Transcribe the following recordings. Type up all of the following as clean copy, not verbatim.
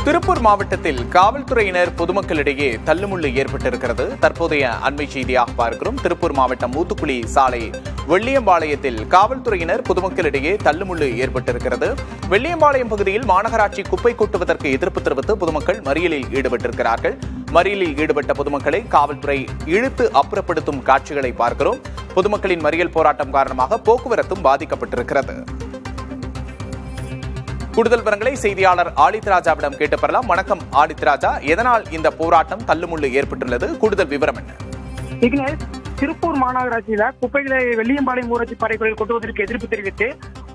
திருப்பூர் மாவட்டத்தில் காவல்துறையினர் பொதுமக்களிடையே தள்ளுமுள்ளு ஏற்பட்டிருக்கிறது. தற்போதைய அண்மை செய்தியாக பார்க்கிறோம். திருப்பூர் மாவட்டம் மூத்துக்குளி சாலை வெள்ளியம்பாளையத்தில் காவல்துறையினர் பொதுமக்களிடையே தள்ளுமுள்ளு ஏற்பட்டிருக்கிறது. வெள்ளியம்பாளையம் பகுதியில் மாநகராட்சி குப்பை கொட்டுவதற்கு எதிர்ப்பு தெரிவித்து பொதுமக்கள் மறியலில் ஈடுபட்டிருக்கிறார்கள். மறியலில் ஈடுபட்ட பொதுமக்களை காவல்துறை இழுத்து அப்புறப்படுத்தும் காட்சிகளை பார்க்கிறோம். பொதுமக்களின் மறியல் போராட்டம் காரணமாக போக்குவரத்தும் பாதிக்கப்பட்டிருக்கிறது. கூடுதல் விவரங்களை செய்தியாளர் ஆதித் ராஜாவிடம் கேட்டு பெறலாம். வணக்கம் ஆதித் ராஜா, எதனால் இந்த போராட்டம் தள்ளுமுள்ளு ஏற்பட்டுள்ளது? கூடுதல் விவரம் என்ன? திருப்பூர் மாநகராட்சியில குப்பைகளை வெள்ளியம்பாளையம் ஊராட்சி படைகளில் கொட்டுவதற்கு எதிர்ப்பு தெரிவித்து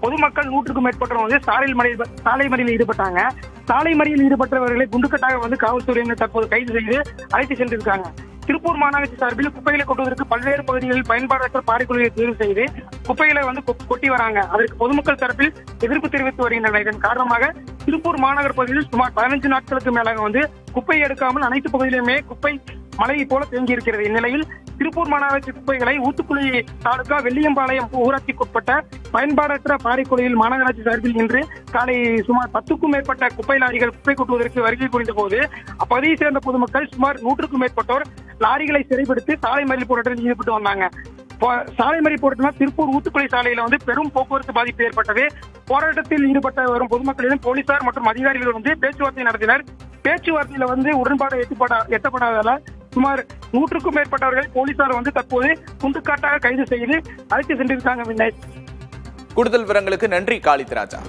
பொதுமக்கள் 100க்கும் மேற்பட்டவர்கள் சாலை மறியலில் ஈடுபட்டாங்க. சாலை மறியலில் ஈடுபட்டவர்களை குண்டுக்கட்டாக காவல்துறையினர் தற்போது கைது செய்து அழைத்து சென்றிருக்காங்க. திருப்பூர் மாநகராட்சி சார்பில் குப்பைகளை கொட்டுவதற்கு பல்வேறு பகுதிகளில் பயன்பாடற்ற பாறைக்குழியை தேர்வு செய்து குப்பைகளை கொட்டி வராங்க. அதற்கு பொதுமக்கள் தரப்பில் எதிர்ப்பு தெரிவித்து வருகின்றனர். இதன் காரணமாக திருப்பூர் மாநகர பகுதியில் சுமார் 15 நாட்களுக்கு மேலாக குப்பை எடுக்காமல் அனைத்து பகுதியிலுமே குப்பை மலையை போல தேங்கி இருக்கிறது. இந்நிலையில் திருப்பூர் மாநகராட்சி குப்பைகளை ஊத்துக்குளி தாலுகா வெள்ளியம்பாளையம் ஊராட்சிக்குட்பட்ட பயன்பாடற்ற பாறைக்குழியில் மாநகராட்சி சார்பில் இன்று காலை சுமார் 10க்கும் மேற்பட்ட குப்பை லாரிகள் குப்பை கொட்டுவதற்கு வருகை புரிந்த போது அப்பகுதியை சேர்ந்த பொதுமக்கள் சுமார் 100க்கும் மேற்பட்டோர் லாரிகளை சிறைபிடித்து சாலை மறியல் போராட்டத்தில் ஈடுபட்டு வந்தாங்க. சாலை மறியல் போராட்டம் திருப்பூர் ஊத்துக்குளி சாலையில பெரும் போக்குவரத்து பாதிப்பு ஏற்பட்டது. போராட்டத்தில் ஈடுபட்ட வரும் பொதுமக்களிடம் போலீசார் மற்றும் அதிகாரிகள் பேச்சுவார்த்தை நடத்தினர். பேச்சுவார்த்தையில உடன்பாடு எட்டப்படாததால சுமார் 100க்கும் மேற்பட்டவர்கள் போலீசார் தற்போது குண்டுக்காட்டாக கைது செய்து அழைத்து சென்றிருக்காங்க. கூடுதல் விவரங்களுக்கு நன்றி ஆதித் ராஜா.